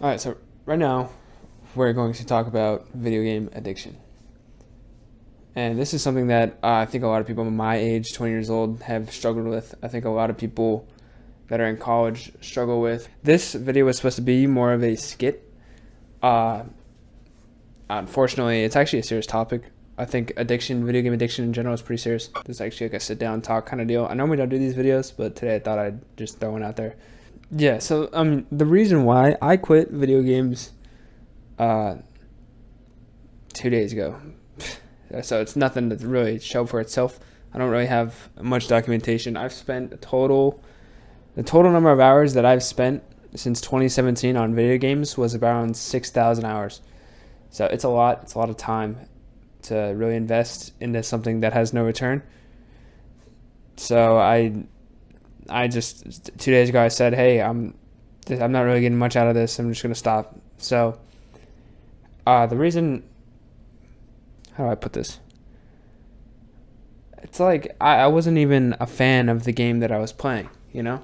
All right, so right now we're going to talk about video game addiction. And this is something that I think a lot of people my age, 20 years old, have struggled with. I think a lot of people that are in college struggle with. This video was supposed to be more of a skit. Uh, Unfortunately, it's actually a serious topic. I think video game addiction in general is pretty serious. This is actually like a sit down talk kind of deal. I normally don't do these videos, but today I thought I'd just throw one out there. Yeah, so the reason why I quit video games 2 days ago. So it's nothing to really show for itself. I don't really have much documentation. I've spent the total number of hours that I've spent since 2017 on video games was around 6,000 hours. So it's a lot. It's a lot of time to really invest into something that has no return. So I just 2 days ago I said, hey, I'm not really getting much out of this. I'm just gonna stop. So the reason, how do I put this? It's like I wasn't even a fan of the game that I was playing, you know?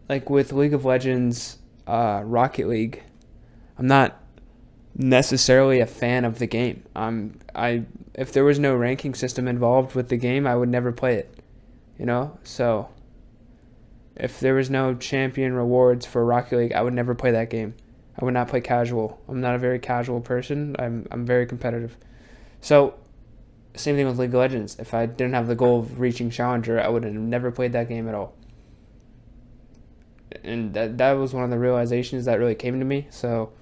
Like with League of Legends, Rocket League, I'm not necessarily a fan of the game. If there was no ranking system involved with the game, I would never play it, you know? So if there was no champion rewards for Rocket League, I would never play that game. I would not play casual. I'm not a very casual person. I'm very competitive. So same thing with League of Legends. If I didn't have the goal of reaching Challenger, I would have never played that game at all. And that was one of the realizations that really came to me. So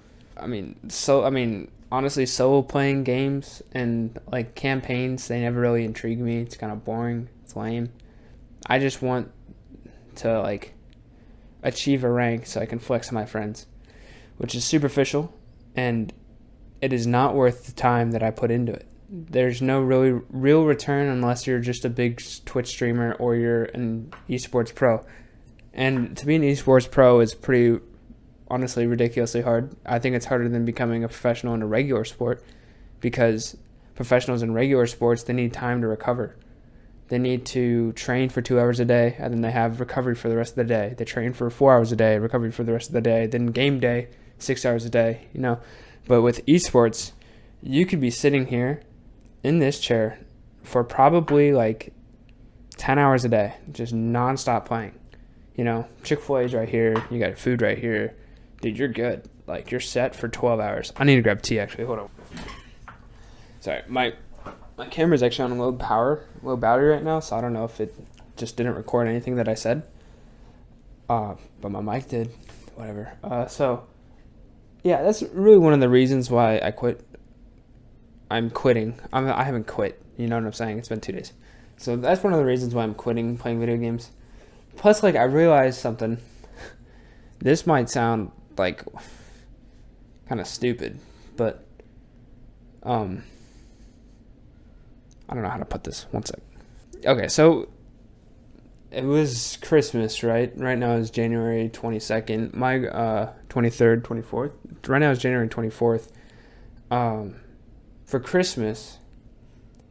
honestly, solo playing games and like campaigns, they never really intrigue me. It's kind of boring. It's lame. I just want to like achieve a rank so I can flex on my friends, which is superficial, and it is not worth the time that I put into it. There's no really real return unless you're just a big Twitch streamer or you're an esports pro. And to be an esports pro is pretty, honestly, ridiculously hard. I think it's harder than becoming a professional in a regular sport, because professionals in regular sports, they need time to recover. They need to train for 2 hours a day, and then they have recovery for the rest of the day. They train for 4 hours a day, recovery for the rest of the day, then game day, 6 hours a day, you know. But with esports, you could be sitting here in this chair for probably like 10 hours a day, just nonstop playing. You know, Chick-fil-A's right here, you got food right here. Dude, you're good. Like, you're set for 12 hours. I need to grab tea, actually. Hold on. Sorry, my camera's actually on low battery right now, so I don't know if it just didn't record anything that I said. But my mic did. Whatever. So, yeah, that's really one of the reasons why I quit. I'm quitting. I haven't quit. You know what I'm saying? It's been 2 days. So that's one of the reasons why I'm quitting playing video games. Plus, like, I realized something. This might sound like kind of stupid, but I don't know how to put this. One sec. Okay, so it was Christmas, right? Right now it's January 22nd. My 23rd, 24th. Right now it's January 24th. For Christmas,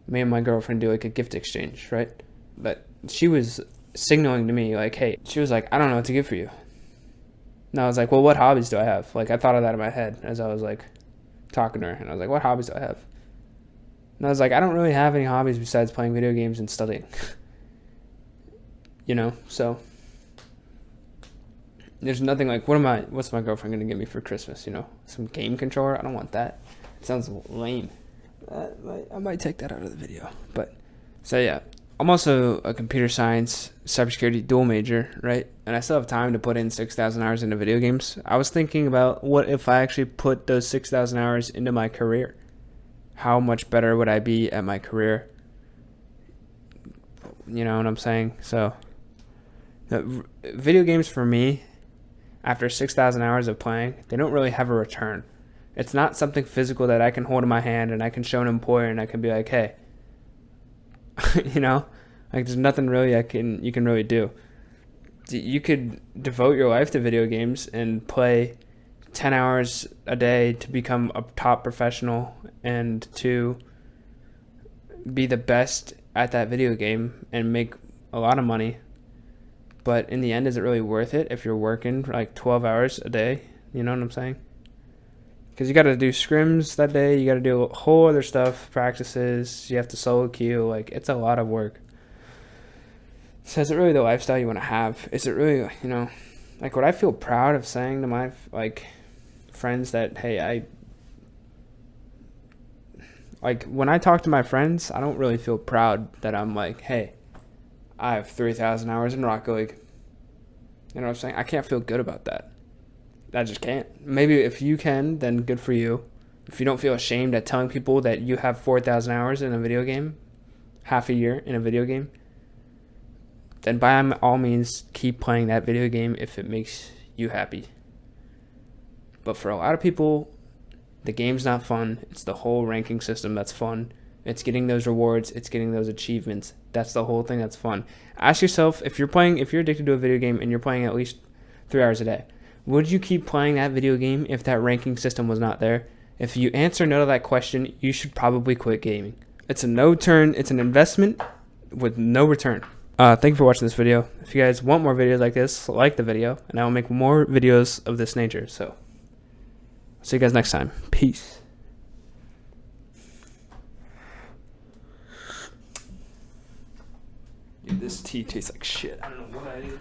me and my girlfriend do like a gift exchange, right? But she was signaling to me like, hey, she was like, I don't know what to get for you. And I was like, well, what hobbies do I have? Like, I thought of that in my head as I was like talking to her, and I was like, what hobbies do I have? And I was like, I don't really have any hobbies besides playing video games and studying. You know, so there's nothing like, what's my girlfriend gonna get me for Christmas? You know, some game controller? I don't want that. It sounds lame. I might take that out of the video. But so yeah, I'm also a computer science cybersecurity dual major, right? And I still have time to put in 6,000 hours into video games. I was thinking about what if I actually put those 6,000 hours into my career? How much better would I be at my career? You know what I'm saying? So video games for me, after 6,000 hours of playing, they don't really have a return. It's not something physical that I can hold in my hand and I can show an employer and I can be like, hey, you know, like there's nothing really you can really do. You could devote your life to video games and play 10 hours a day to become a top professional and to be the best at that video game and make a lot of money. But in the end, is it really worth it if you're working like 12 hours a day You know what I'm saying? Because you got to do scrims that day. You got to do a whole other stuff, practices. You have to solo queue. Like, it's a lot of work. So is it really the lifestyle you want to have? Is it really, like, would I feel proud of saying to my, like, friends that, hey, like, when I talk to my friends, I don't really feel proud that I'm like, hey, I have 3,000 hours in Rocket League. You know what I'm saying? I can't feel good about that. I just can't. Maybe if you can, then good for you. If you don't feel ashamed at telling people that you have 4,000 hours in a video game, half a year in a video game, then by all means, keep playing that video game if it makes you happy. But for a lot of people, the game's not fun. It's the whole ranking system that's fun. It's getting those rewards. It's getting those achievements. That's the whole thing that's fun. Ask yourself, if you're addicted to a video game and you're playing at least 3 hours a day, would you keep playing that video game if that ranking system was not there? If you answer no to that question, you should probably quit gaming. It's an investment with no return. Thank you for watching this video. If you guys want more videos like this, like the video, and I will make more videos of this nature. So, see you guys next time. Peace. Dude, this tea tastes like shit. I don't know what I did.